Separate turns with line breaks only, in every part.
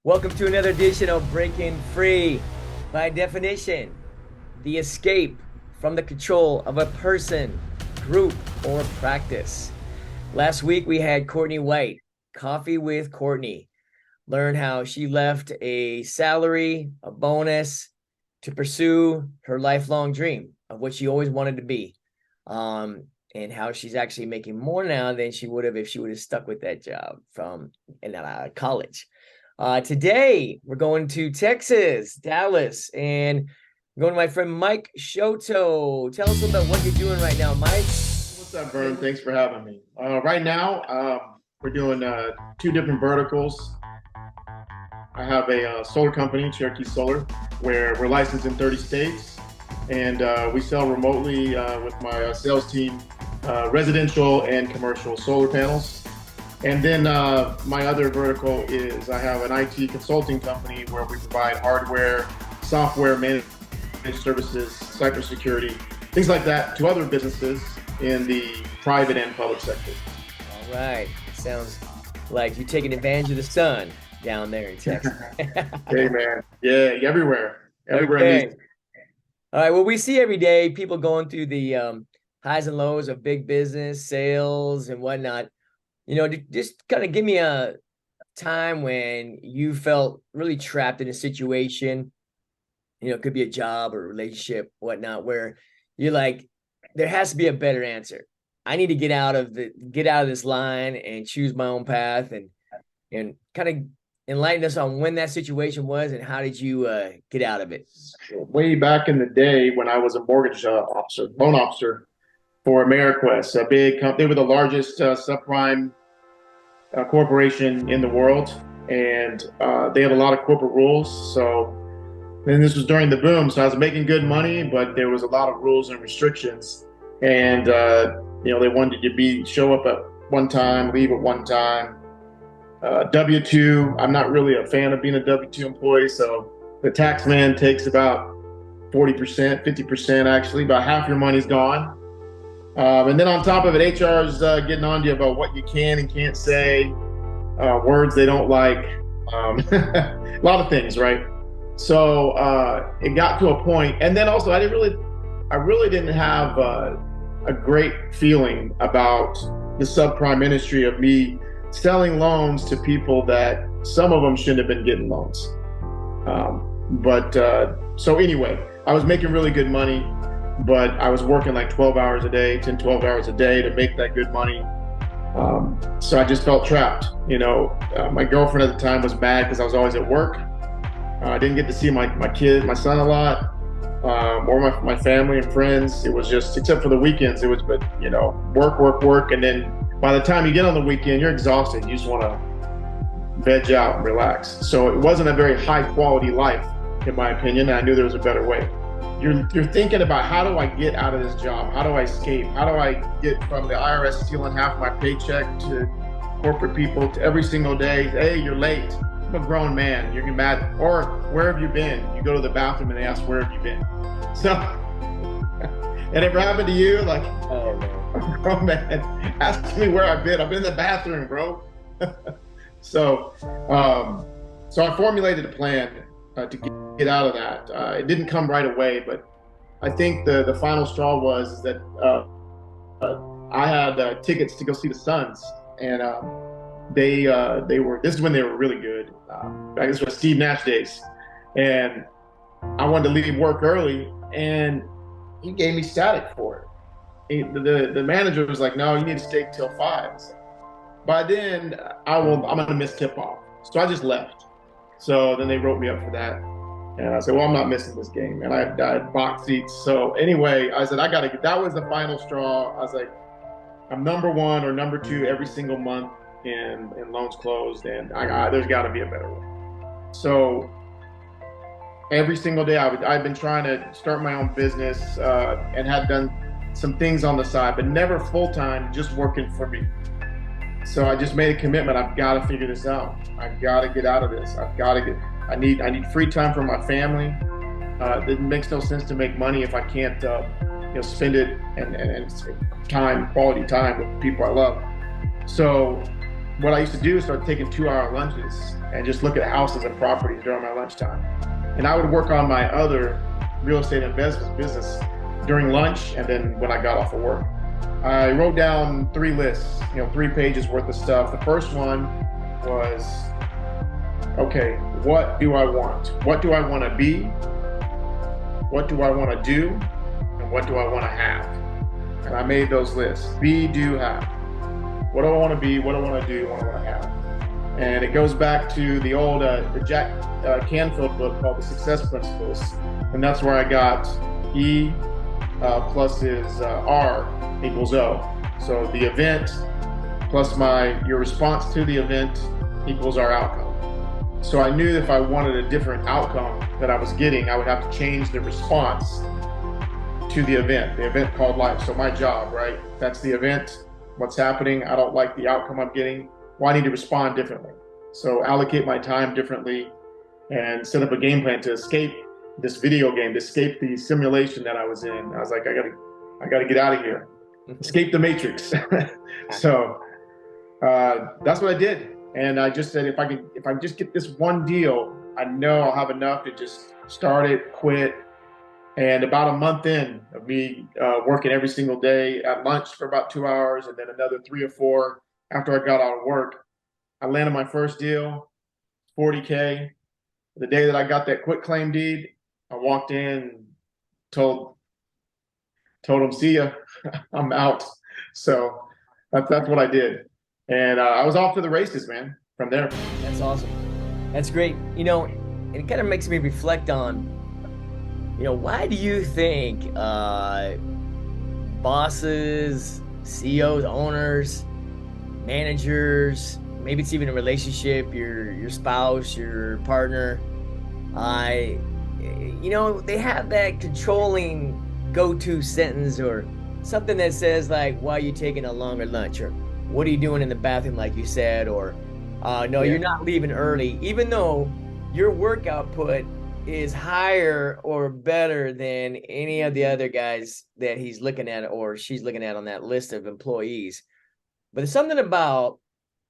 Welcome to another edition of Breaking Free. By definition, the escape from the control of a person, group, or practice. Last week we had Cortney White, Coffee with Cortney. Learn how she left a salary, a bonus, to pursue her lifelong dream of what she always wanted to be. And how she's actually making more now than she would have if she would have stuck with that job from college. Today, we're going to Texas, Dallas, and I'm going to my friend Mike Choteau. Tell us about what you're doing right now, Mike.
What's up, Vern? Thanks for having me. Right now, we're doing two different verticals. I have a solar company, Cherokee Solar, where we're licensed in 30 states, and we sell remotely with my sales team, residential and commercial solar panels. And then my other vertical is I have an IT consulting company where we provide hardware, software, managed services, cybersecurity, things like that to other businesses in the private and public sector.
All right. Sounds like you're taking advantage of the sun down there in Texas.
Hey, man. Yeah, everywhere.
Okay. All right. Well, we see every day people going through the highs and lows of big business, sales, and whatnot. You know, just kind of give me a time when you felt really trapped in a situation. You know, it could be a job or a relationship, whatnot, where you're like, there has to be a better answer. I need to get out of this line and choose my own path, and kind of enlighten us on when that situation was and how did you get out of it?
Way back in the day when I was a mortgage loan officer for Ameriquest, a big company. They were the largest subprime corporation in the world, and they had a lot of corporate rules. So then this was during the boom, so I was making good money, but there was a lot of rules and restrictions. And they wanted you to show up at one time, leave at one time. W-2, I'm not really a fan of being a W-2 employee, so the tax man takes about 40%, 50% actually, about half your money's gone. And then on top of it, HR is getting on to you about what you can and can't say, words they don't like, a lot of things, right? So it got to a point, and then also I really didn't have a great feeling about the subprime industry of me selling loans to people that some of them shouldn't have been getting loans. So anyway, I was making really good money, but I was working like 12 hours a day, 10, 12 hours a day to make that good money. So I just felt trapped. My girlfriend at the time was mad because I was always at work. I didn't get to see my kid, my son a lot, or my family and friends. It was just, except for the weekends, it was, but work. And then by the time you get on the weekend, you're exhausted. You just want to veg out and relax. So it wasn't a very high quality life, in my opinion. And I knew there was a better way. You're thinking about, how do I get out of this job? How do I escape? How do I get from the IRS stealing half my paycheck to corporate people to every single day? Hey, you're late. I'm a grown man. You're mad. Or where have you been? You go to the bathroom and they ask, where have you been? So, and it happened to you? Like, oh, man. A grown man, ask me where I've been. I've been in the bathroom, bro. So I formulated a plan to get out of that. It didn't come right away, but I think the final straw was that I had tickets to go see the Suns, and this is when they were really good. This was Steve Nash days, and I wanted to leave work early, and he gave me static for it. The manager was like, "No, you need to stay till 5." So by then, I'm gonna miss tip off, so I just left. So then they wrote me up for that. And I said, well, I'm not missing this game. And I had box seats. So anyway, I said, that was the final straw. I was like, I'm number one or number two every single month in loans closed. And there's got to be a better way. So every single day I've been trying to start my own business and had done some things on the side, but never full time, just working for me. So I just made a commitment. I've got to figure this out. I've got to get out of this. I need free time for my family. It makes no sense to make money if I can't, spend it and quality time with people I love. So what I used to do is start taking 2-hour lunches and just look at houses and properties during my lunchtime. And I would work on my other real estate investment business during lunch and then when I got off of work. I wrote down 3 lists, 3 pages worth of stuff. The first one was, okay, what do I want? What do I want to be? What do I want to do? And what do I want to have? And I made those lists. Be, do, have. What do I want to be? What do I want to do? What do I want to have? And it goes back to the old the Jack Canfield book called The Success Principles. And that's where I got E plus is R equals O. So the event plus your response to the event equals our outcome. So I knew if I wanted a different outcome that I was getting, I would have to change the response to the event called life. So my job, right? That's the event. What's happening? I don't like the outcome I'm getting. Well, I need to respond differently. So allocate my time differently and set up a game plan to escape this video game, to escape the simulation that I was in. I was like, I gotta get out of here. Escape the matrix. So that's what I did. And I just said, if I just get this one deal, I know I'll have enough to just start it, quit. And about a month in of me working every single day at lunch for about 2 hours and then another 3 or 4 after I got out of work, I landed my first deal, $40K. The day that I got that quit claim deed, I walked in, told them, see ya, I'm out. So that's what I did. And I was off to the races, man, from there.
That's awesome. That's great. It kind of makes me reflect on, why do you think bosses, CEOs, owners, managers, maybe it's even a relationship, your spouse, your partner, they have that controlling go-to sentence or something that says like, why are you taking a longer lunch? Or what are you doing in the bathroom, like you said? Or no, you're not leaving early, even though your work output is higher or better than any of the other guys that he's looking at or she's looking at on that list of employees. But there's something about,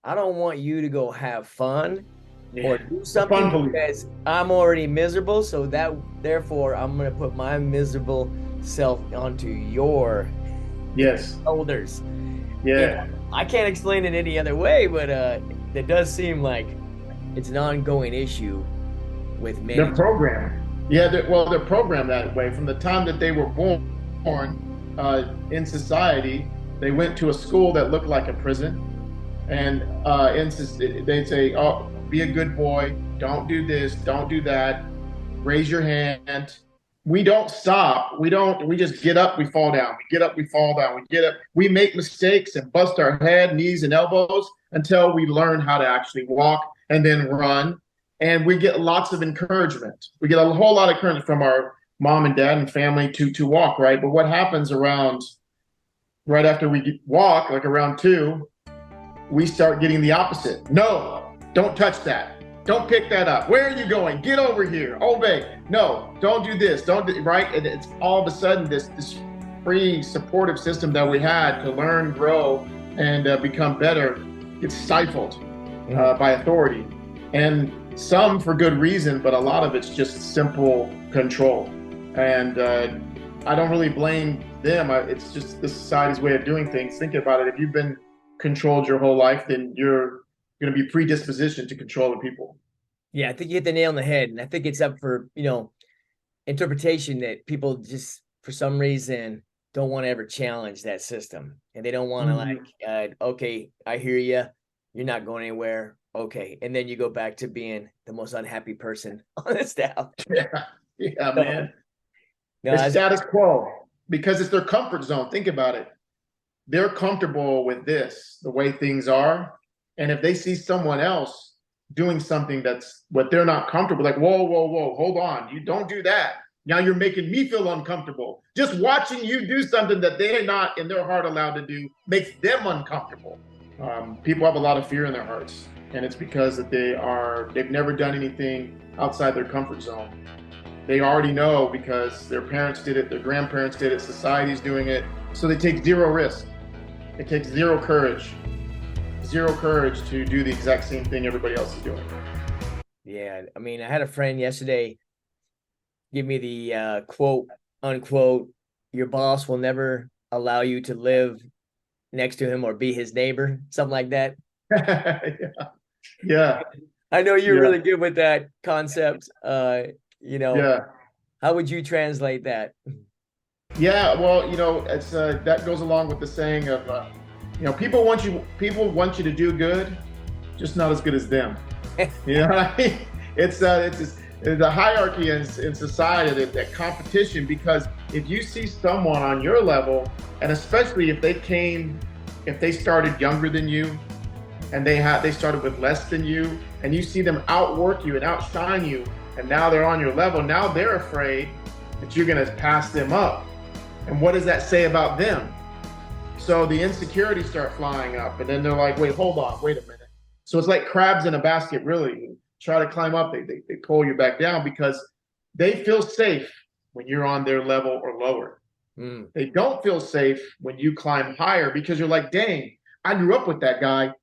I don't want you to go have fun or do something because I'm already miserable. So therefore I'm going to put my miserable self onto your shoulders.
Yeah.
I can't explain it any other way, but it does seem like it's an ongoing issue with many.
They're programmed. Yeah, they're programmed that way from the time that they were born in society. They went to a school that looked like a prison, and they'd say, "Oh, be a good boy. Don't do this. Don't do that. Raise your hand." We don't stop. We just get up, we fall down. We get up, we fall down. We get up, we make mistakes and bust our head, knees and elbows until we learn how to actually walk and then run. And we get lots of encouragement. We get a whole lot of encouragement from our mom and dad and family to walk, right? But what happens right after we walk, like around 2, we start getting the opposite. No, don't touch that. Don't pick that up. Where are you going? Get over here. Obey. No, don't do this. Don't do, right? And it's all of a sudden this free supportive system that we had to learn, grow, and become better gets stifled by authority. And some for good reason, but a lot of it's just simple control. And I don't really blame them. It's just the society's way of doing things. Think about it. If you've been controlled your whole life, then you're going to be predispositioned to control the people.
Yeah, I think you hit the nail on the head. And I think it's up for, interpretation that people just, for some reason, don't want to ever challenge that system. And they don't want to okay, I hear you. You're not going anywhere. Okay. And then you go back to being the most unhappy person on the staff.
Yeah, man. No, it's status quo because it's their comfort zone. Think about it. They're comfortable with this, the way things are. And if they see someone else doing something that's what they're not comfortable, like, whoa, hold on. You don't do that. Now you're making me feel uncomfortable. Just watching you do something that they're not in their heart allowed to do makes them uncomfortable. People have a lot of fear in their hearts, and it's because that they've never done anything outside their comfort zone. They already know because their parents did it, their grandparents did it, society's doing it. So they take zero risk. It takes zero courage zero courage to do the exact same thing everybody else is doing.
Yeah, I mean, I had a friend yesterday give me the quote unquote, your boss will never allow you to live next to him or be his neighbor, something like that.
Yeah.
I know you're
Yeah.
really good with that concept.
Yeah.
How would you translate that?
Yeah, well, it's that goes along with the saying of, people want you to do good, just not as good as them. You know what I mean? It's just, the hierarchy in society, that competition, because if you see someone on your level, and especially if they started younger than you, and they started with less than you, and you see them outwork you and outshine you, and now they're on your level, now they're afraid that you're going to pass them up. And what does that say about them? So the insecurities start flying up, and then they're like, wait, hold on, wait a minute. So it's like crabs in a basket, really. You try to climb up, they pull you back down, because they feel safe when you're on their level or lower. They don't feel safe when you climb higher, because you're like, dang, I grew up with that guy.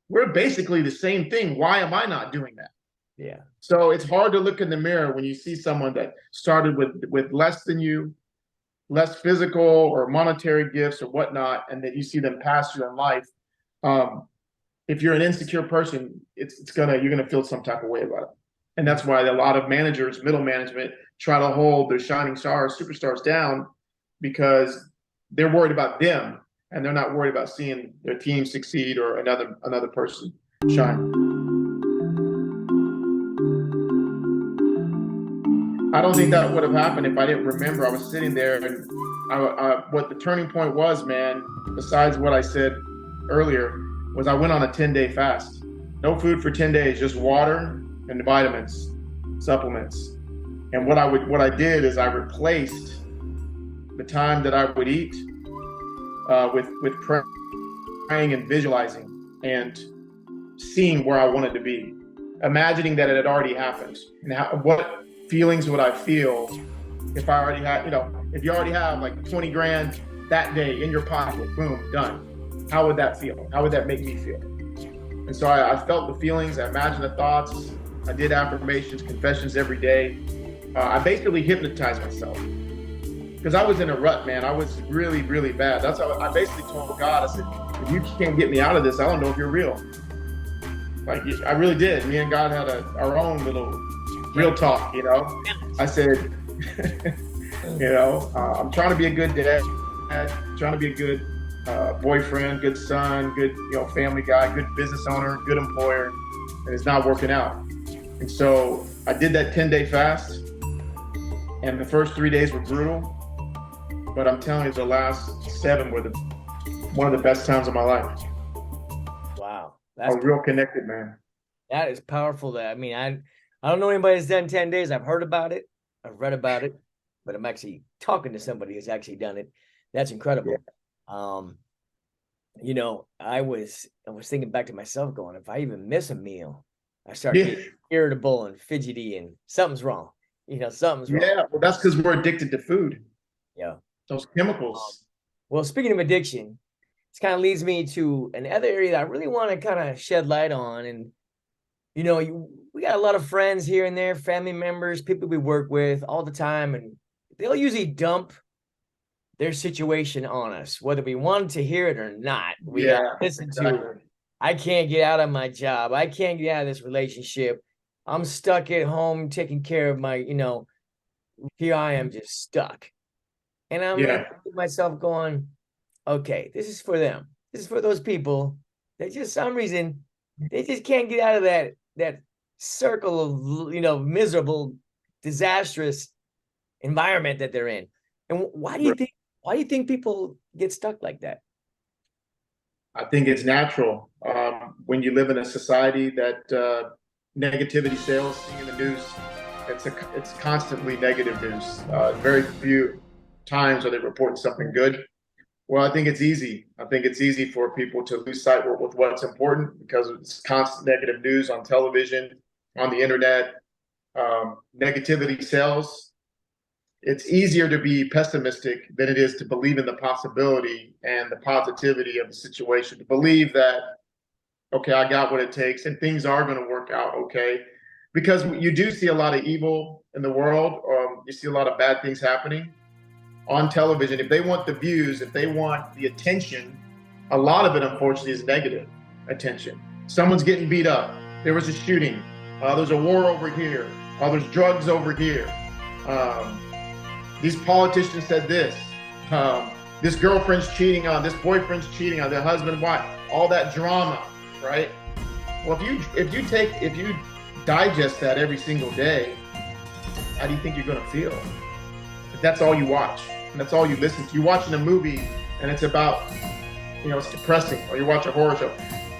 We're basically the same thing. Why am I not doing that?
Yeah.
So it's hard to look in the mirror when you see someone that started with less than you, less physical or monetary gifts or whatnot, and that you see them pass you in life. If you're an insecure person, you're gonna feel some type of way about it. And that's why a lot of managers, middle management, try to hold their shining stars, superstars down, because they're worried about them, and they're not worried about seeing their team succeed or another person shine. I don't think that would have happened if I didn't remember. I was sitting there, and what the turning point was, man, besides what I said earlier, was I went on a 10-day fast. No food for 10 days, just water and vitamins, supplements. And what I did is I replaced the time that I would eat with praying and visualizing and seeing where I wanted to be, imagining that it had already happened, and what feelings would I feel if I already had, if you already have like 20 grand that day in your pocket, boom, done. How would that feel? How would that make me feel? And so I felt the feelings, I imagined the thoughts, I did affirmations, confessions every day. I basically hypnotized myself, because I was in a rut, man. I was really, really bad. That's how I basically told God, I said, if you can't get me out of this, I don't know if you're real. Like, I really did. Me and God had our own little real talk, I said, I'm trying to be a good dad, trying to be a good boyfriend, good son, good, family guy, good business owner, good employer, and it's not working out. And so I did that 10-day fast, and the first 3 days were brutal, but I'm telling you, the last 7 were one of the best times of my life.
Wow.
I was real connected, man.
That is powerful. I don't know anybody that's done 10 days. I've heard about it. I've read about it, but I'm actually talking to somebody who's actually done it. That's incredible. Yeah. I was thinking back to myself going, if I even miss a meal, I start getting irritable and fidgety, and something's wrong. Something's wrong.
Yeah, well, that's because we're addicted to food.
Yeah.
Those chemicals.
Well, speaking of addiction, this kind of leads me to another area that I really want to kind of shed light on. And, we got a lot of friends here and there, family members, people we work with all the time, and they'll usually dump their situation on us, whether we want to hear it or not. We got to listen to, I can't get out of my job. I can't get out of this relationship. I'm stuck at home taking care of my, here I am just stuck. And I'm looking at myself going, okay, this is for them. This is for those people that just some reason they just can't get out of that circle of, miserable, disastrous environment that they're in. And why do you think people get stuck like that?
I think it's natural. When you live in a society that negativity sells, seeing the news, it's constantly negative news. Very few times are they reporting something good. Well, I think it's easy. I think it's easy for people to lose sight with what's important, because it's constant negative news on television, on the internet. Negativity sells. It's easier to be pessimistic than it is to believe in the possibility and the positivity of the situation, to believe that okay, I got what it takes, and things are going to work out okay. Because you do see a lot of evil in the world. You see a lot of bad things happening on television. If they want the views, if they want the attention, a lot of it, unfortunately, is negative attention. Someone's getting beat up. There was a shooting. There's a war over here. There's drugs over here. These politicians said this. This girlfriend's cheating on, this boyfriend's cheating on, their husband, wife. All that drama, right? Well, if you digest that every single day, how do you think you're going to feel? If that's all you watch and that's all you listen to. You're watching a movie and it's about, it's depressing, or you watch a horror show.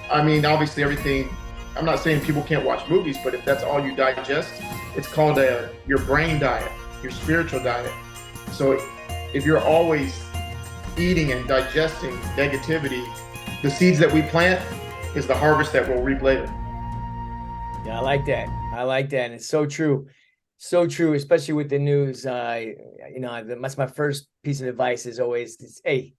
I mean, obviously everything, I'm not saying people can't watch movies, but if that's all you digest, it's called your brain diet, your spiritual diet. So if you're always eating and digesting negativity, the seeds that we plant is the harvest that we'll reap later.
Yeah, I like that. And it's so true. So true, especially with the news. That's my first piece of advice is always, hey,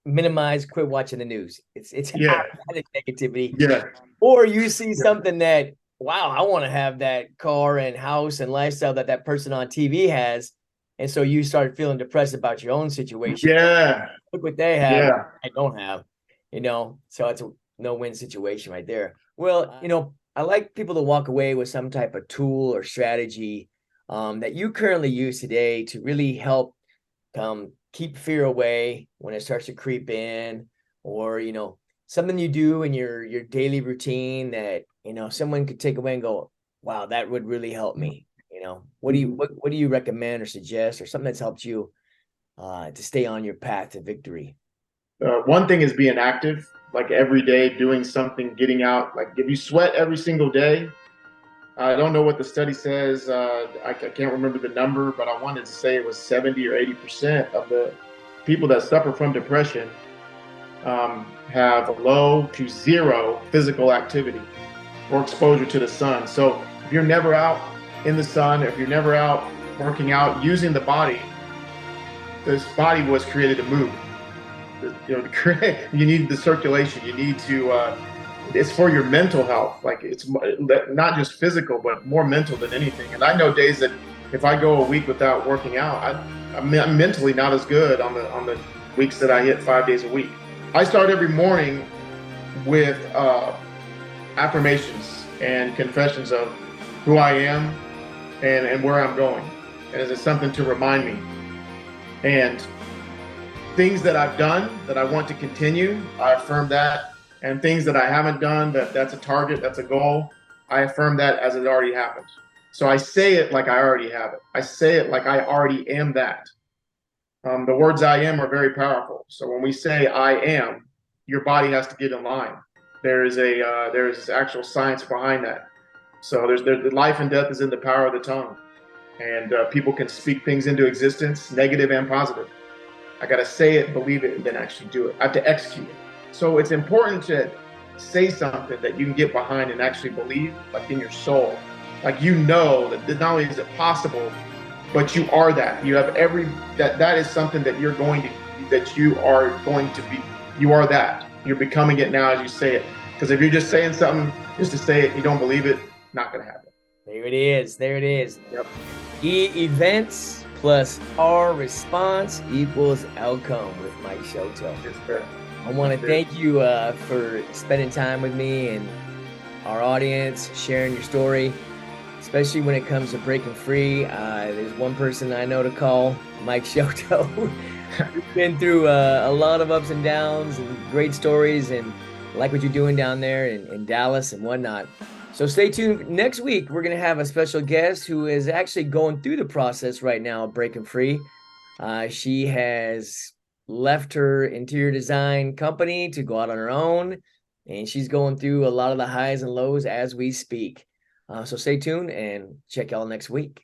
minimize, quit watching the news. It's automatic negativity.
Yeah.
Or you see something that, wow, I want to have that car and house and lifestyle that person on TV has. And so you start feeling depressed about your own situation.
Yeah.
Look what they have, I don't have, so it's a no-win situation right there. Well, I like people to walk away with some type of tool or strategy that you currently use today to really help keep fear away when it starts to creep in, or, something you do in your daily routine that, someone could take away and go, wow, that would really help me. What do you recommend or suggest, or something that's helped you to stay on your path to victory?
One thing is being active, like every day, doing something, getting out. Like if you sweat every single day, I don't know what the study says. I can't remember the number, but I wanted to say it was 70 or 80% of the people that suffer from depression have low to zero physical activity or exposure to the sun. So if you're never out in the sun, if you're never out working out, using the body, this body was created to move. You need the circulation. You need to. It's for your mental health. Like it's not just physical, but more mental than anything. And I know days that if I go a week without working out, I'm mentally not as good on the weeks that I hit 5 days a week. I start every morning with affirmations and confessions of who I am and where I'm going, and it's something to remind me. And things that I've done that I want to continue, I affirm that. And things that I haven't done, that's a target, that's a goal, I affirm that as it already happened. So I say it like I already have it. I say it like I already am that. The words I am are very powerful. So when we say I am, your body has to get in line. There's actual science behind that. So the life and death is in the power of the tongue. And people can speak things into existence, negative and positive. I got to say it, believe it, and then actually do it. I have to execute it. So it's important to say something that you can get behind and actually believe, like in your soul. Like that not only is it possible, but you are that. You have that is something that you are going to be. You are that. You're becoming it now as you say it. Because if you're just saying something just to say it, you don't believe it, not going to happen.
There it is.
Yep.
E events plus R response equals outcome with Mike Choteau.
Yes, sir.
I want to thank you for spending time with me and our audience, sharing your story, especially when it comes to breaking free. There's one person I know to call, Mike Choteau. He's been through a lot of ups and downs and great stories, and I like what you're doing down there in Dallas and whatnot. So stay tuned. Next week, we're going to have a special guest who is actually going through the process right now of breaking free. She has left her interior design company to go out on her own, and she's going through a lot of the highs and lows as we speak. So stay tuned and check y'all next week.